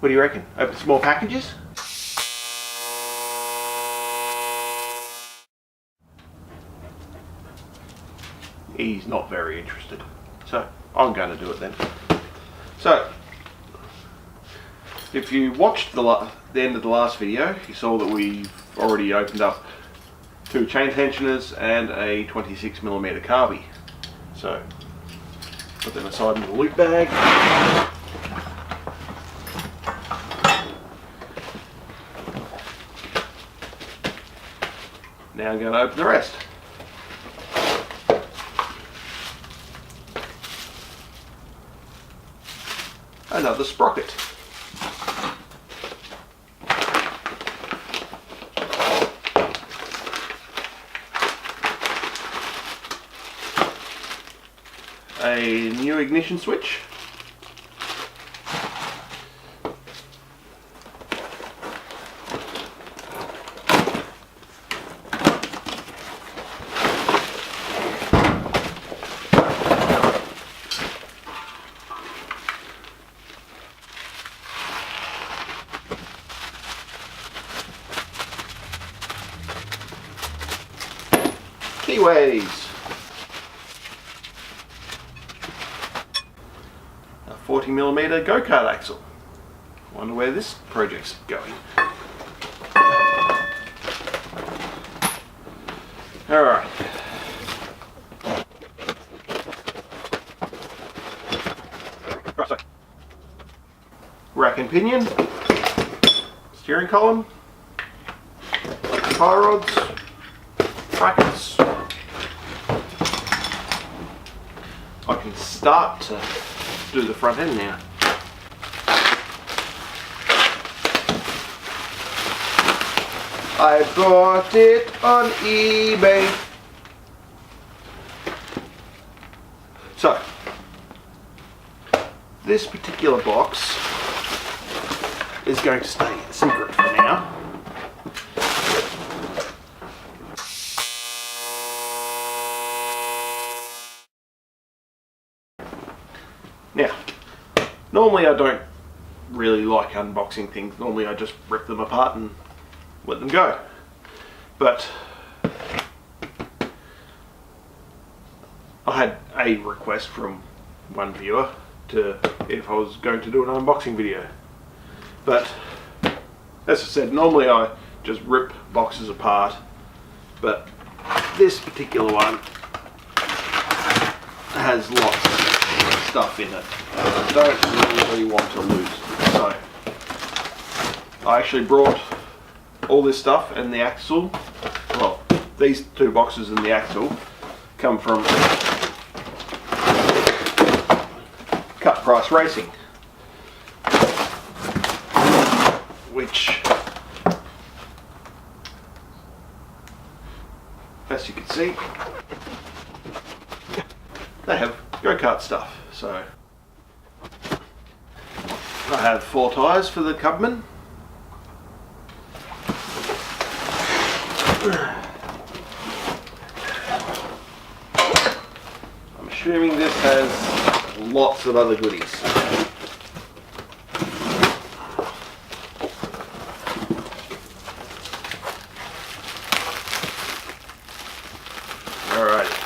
What do you reckon? Open some more packages? He's not very interested, so I'm going to do it then. So, if you watched the end of the last video, you saw that we've already opened up 2 chain tensioners and a 26mm carby. So, put them aside in the loot bag. Now I'm going to open the rest. Another sprocket. A new ignition switch. Keyways. A 40mm go-kart axle. Wonder where this project's going. Alright. Rack and pinion. Steering column. Tie rods. Brackets. I can start to do the front end now. I bought it on eBay. So, this particular box is going to stay a secret for now. Now, normally I don't really like unboxing things. Normally I just rip them apart and let them go. But I had a request from one viewer to if I was going to do an unboxing video. But as I said, normally I just rip boxes apart, but this particular one has lots of stuff in it. I don't really want to lose. So I actually brought all this stuff, and the axle, well, these 2 boxes and the axle come from Cut Price Racing, which, as you can see, they have go-kart stuff. So I have 4 tyres for the Cubman. I'm assuming this has lots of other goodies. Alrighty.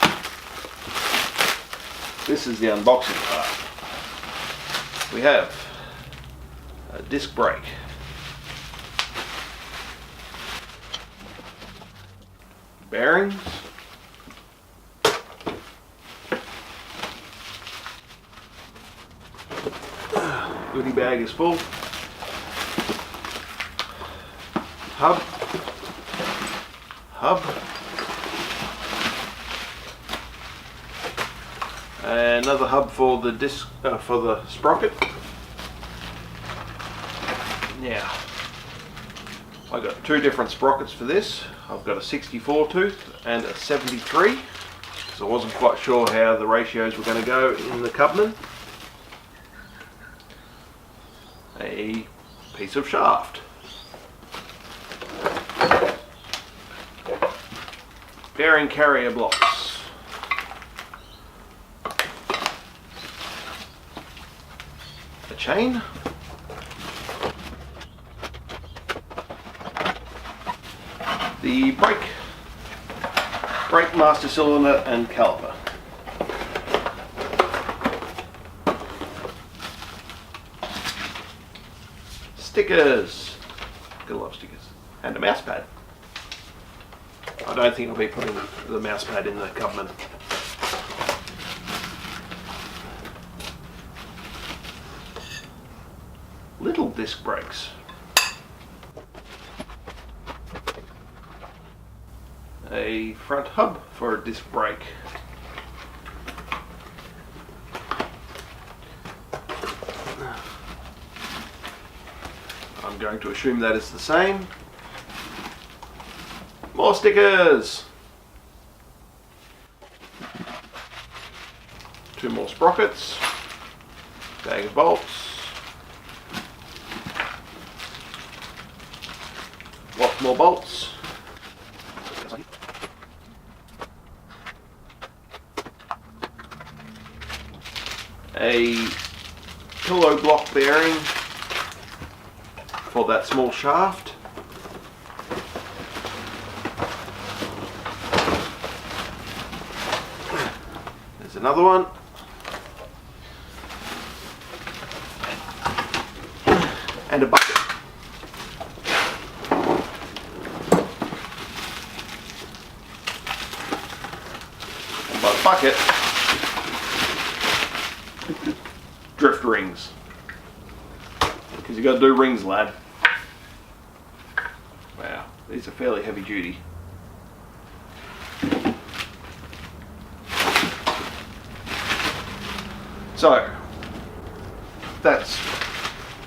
This is the unboxing part. We have a disc brake. Bearings. Goodie bag is full. Hub. Another hub for the disc, for the sprocket. Now, I got 2 different sprockets for this. I've got a 64 tooth and a 73, because I wasn't quite sure how the ratios were going to go in the Cubman. A piece of shaft. Bearing carrier blocks. A chain. the brake master cylinder and caliper. Stickers. Got a lot of stickers. And a mouse pad. I don't think I'll be putting the mouse pad in the Cubman. Little disc brakes. A front hub for a disc brake. I'm going to assume that is the same. More stickers. 2 more sprockets. Bag of bolts. Lots more bolts. A pillow block bearing for that small shaft. There's another one. And a bucket. And by bucket, drift rings. Because you got to do rings, lad. Wow, these are fairly heavy duty. So, that's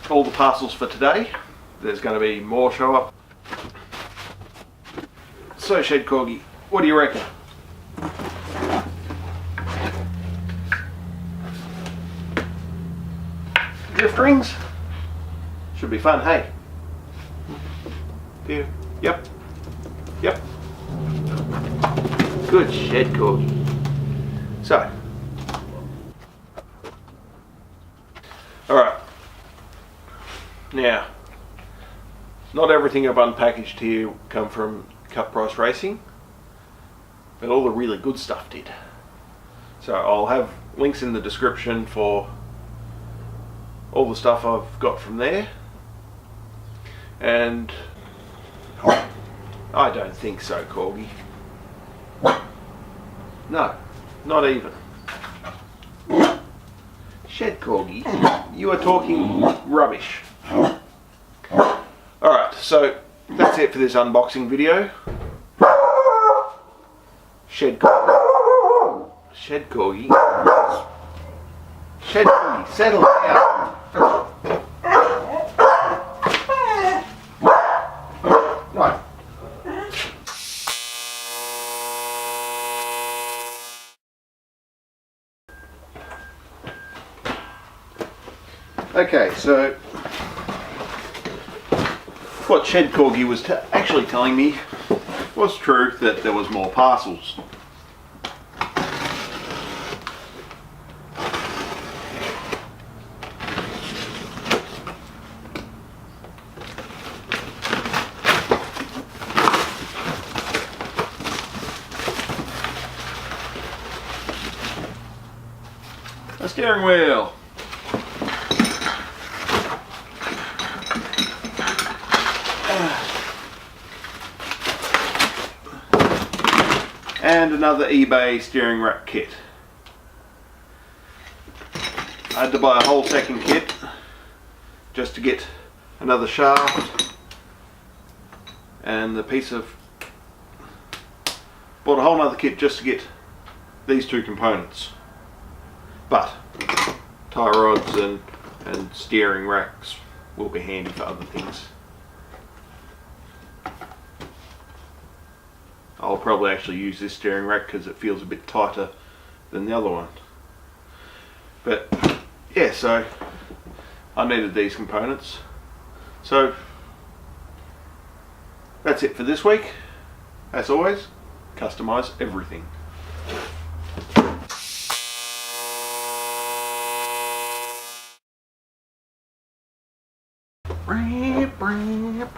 all the parcels for today. There's going to be more show up. So, Shed Corgi, what do you reckon? Drift rings? Should be fun, hey? Yeah. Yep. Yep. Good Shed Corgi. So. Alright. Now, not everything I've unpackaged here come from Cut Price Racing, but all the really good stuff did. So I'll have links in the description for all the stuff I've got from there. And I don't think so, Corgi. No, not even. Shed Corgi, you are talking rubbish. Alright, so that's it for this unboxing video. Shed Corgi. Shed Corgi. Shed Corgi, settle down. Right. Okay, so what Shed Corgi was actually telling me was true, that there was more parcels. A steering wheel. And another eBay steering rack kit. I had to buy a whole second kit just to get another shaft and the piece of... Bought a whole other kit just to get these 2 components. But tie rods and steering racks will be handy for other things. I'll probably actually use this steering rack because it feels a bit tighter than the other one. But yeah, so I needed these components. So that's it for this week. As always, customize everything.